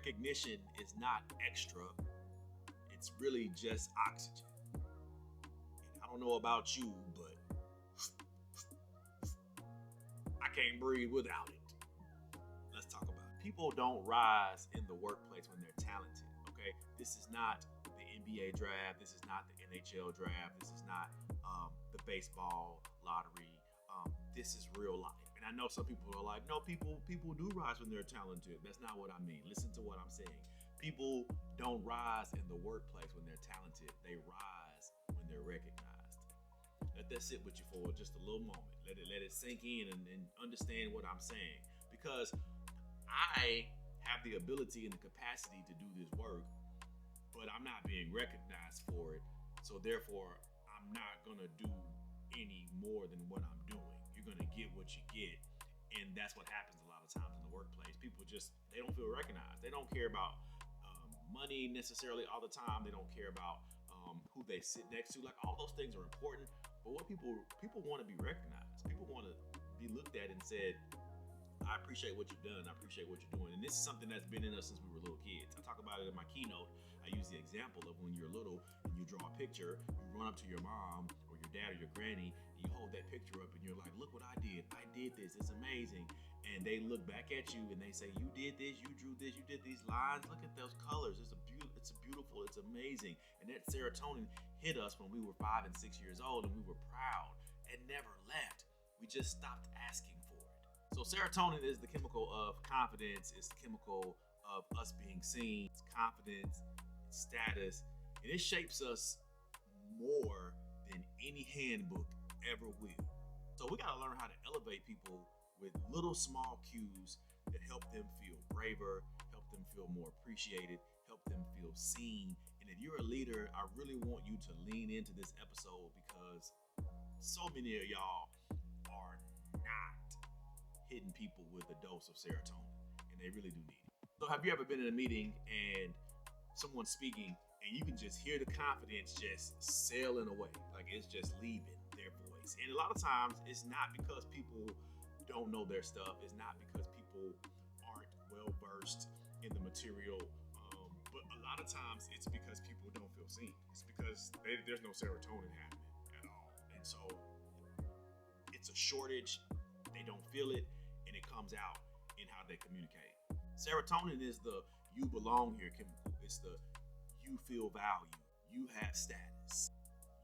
recognition is not extra. It's really just oxygen. And I don't know about you, but I can't breathe without it. Let's talk about it. People don't rise in the workplace when they're talented, okay? This is not the NBA draft. This is not the NHL draft. This is not the baseball lottery. This is real life. And I know some people are like, no, people do rise when they're talented. That's not what I mean. Listen to what I'm saying. People don't rise in the workplace when they're talented. They rise when they're recognized. Let that sit with you for just a little moment. Let it sink in and understand what I'm saying. Because I have the ability and the capacity to do this work, but I'm not being recognized for it. So therefore, I'm not gonna do any more than what I'm doing. You're gonna get what you get. And that's what happens a lot of times in the workplace. People they don't feel recognized. They don't care about money necessarily all the time. They don't care about who they sit next to. Like, all those things are important. But what people want to be recognized. People want to be looked at and said, I appreciate what you've done. I appreciate what you're doing. And this is something that's been in us since we were little kids. I talk about it in my keynote. I use the example of when you're little and you draw a picture, you run up to your mom or your dad or your granny, and you hold that picture up and you're like, look what I did. I did this. It's amazing. And they look back at you and they say, you did this, you drew this, you did these lines. Look at those colors. It's beautiful. It's amazing. And that serotonin hit us when we were 5 and 6 years old, and we were proud and never left. We just stopped asking for it. So serotonin is the chemical of confidence. It's the chemical of us being seen. It's confidence, it's status, and it shapes us more than any handbook ever will. So we gotta learn how to elevate people with little small cues that help them feel braver, help them feel more appreciated, help them feel seen. And if you're a leader, I really want you to lean into this episode, because so many of y'all are not hitting people with a dose of serotonin, and they really do need it. So have you ever been in a meeting and someone's speaking and you can just hear the confidence just sailing away, like it's just leaving their voice? And a lot of times it's not because people don't know their stuff. It's not because people aren't well versed in the material, but a lot of times it's because people don't feel seen. It's because there's no serotonin happening at all. And so it's a shortage. They don't feel it, and it comes out in how they communicate. Serotonin is the you belong here chemical. It's the you feel value. You have status.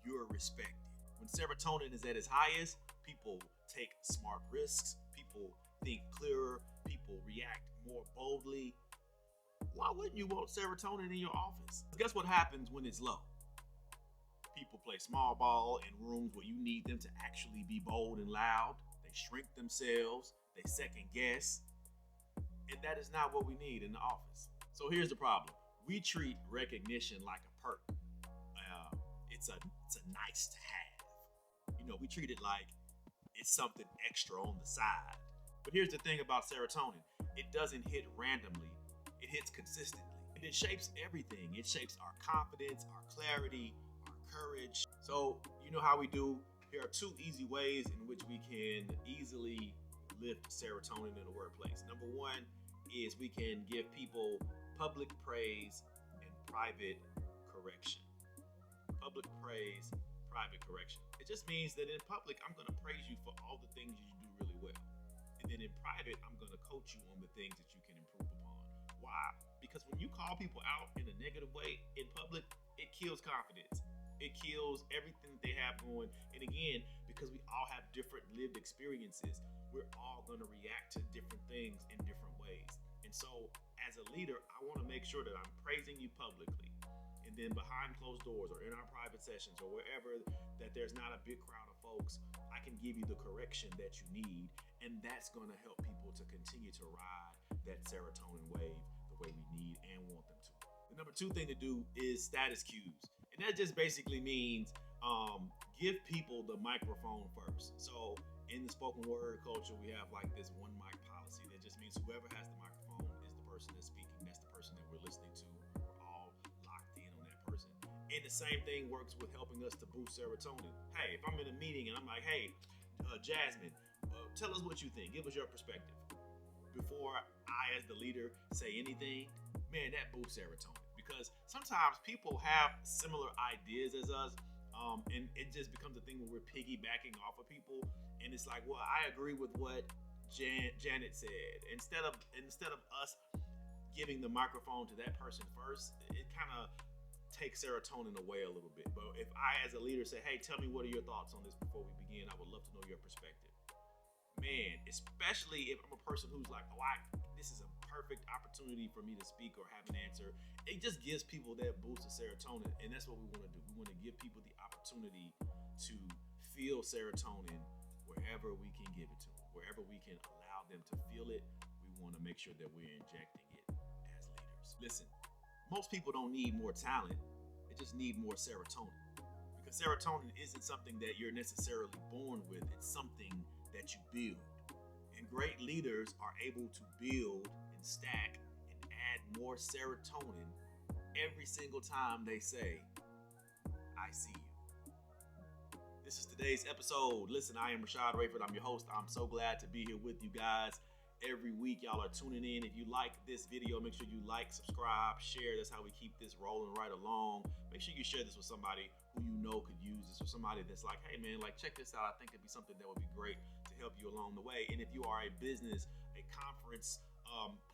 You're respected. When serotonin is at its highest, people take smart risks. People think clearer. People react more boldly. Why wouldn't you want serotonin in your office? Guess what happens when it's low? People play small ball in rooms where you need them to actually be bold and loud. They shrink themselves. They second guess. And that is not what we need in the office. So here's the problem. We treat recognition like a perk. It's a nice to have. You know, we treat it like it's something extra on the side. But here's the thing about serotonin. It doesn't hit randomly. It hits consistently. And it shapes everything. It shapes our confidence, our clarity, our courage. So you know how we do. Here are 2 easy ways in which we can easily lift serotonin in the workplace. Number 1 is we can give people public praise and private correction. Public praise, private correction. It just means that in public, I'm going to praise you for all the things you do really well. And then in private, I'm going to coach you on the things that you can improve upon. Why? Because when you call people out in a negative way in public, it kills confidence. It kills everything that they have going. And again, because we all have different lived experiences, we're all going to react to different things in different ways. And so as a leader, I want to make sure that I'm praising you publicly. And then behind closed doors or in our private sessions or wherever that there's not a big crowd of folks, I can give you the correction that you need. And that's going to help people to continue to ride that serotonin wave the way we need and want them to. The number 2 thing to do is status cues. And that just basically means give people the microphone first. So in the spoken word culture, we have like this 1 mic policy that just means whoever has the microphone is the person that's speaking. That's the person that we're listening to. We're all locked in on that person. And the same thing works with helping us to boost serotonin. Hey, if I'm in a meeting and I'm like, hey, Jasmine, tell us what you think. Give us your perspective. Before I, as the leader, say anything, man, that boosts serotonin. Because sometimes people have similar ideas as us, and it just becomes a thing where we're piggybacking off of people, and it's like, well, I agree with what Janet said. Instead of us giving the microphone to that person first, it kind of takes serotonin away a little bit. But if I, as a leader, say, hey, tell me what are your thoughts on this before we begin, I would love to know your perspective. Man, especially if I'm a person who's like, oh, this is a perfect opportunity for me to speak or have an answer. It just gives people that boost of serotonin, and that's what we want to do. We want to give people the opportunity to feel serotonin wherever we can give it to them, wherever we can allow them to feel it. We want to make sure that we're injecting it as leaders. Listen, most people don't need more talent, they just need more serotonin. Because serotonin isn't something that you're necessarily born with, it's something that you build. And great leaders are able to build and stack and add more serotonin every single time they say, I see you. This is today's episode. Listen, I am Rashad Rayford. I'm your host. I'm so glad to be here with you guys. Every week, y'all are tuning in. If you like this video, make sure you like, subscribe, share. That's how we keep this rolling right along. Make sure you share this with somebody who you know could use this, or somebody that's like, hey man, like check this out. I think it'd be something that would be great to help you along the way. And if you are a business, a conference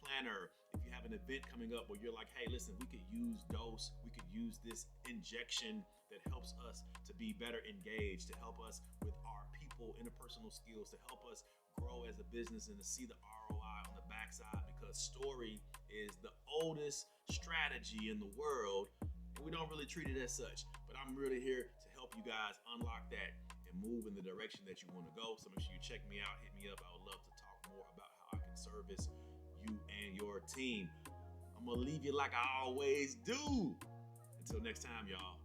planner, if you have an event coming up where you're like, hey, listen, we could use dose, we could use this injection that helps us to be better engaged, to help us with our people, interpersonal skills, to help us grow as a business and to see the ROI on the backside, because story is the oldest strategy in the world, and we don't really treat it as such. But I'm really here to help you guys unlock that and move in the direction that you want to go. So make sure you check me out, hit me up. I would love to talk more about how I can service you and your team. I'm gonna leave you like I always do. Until next time, y'all.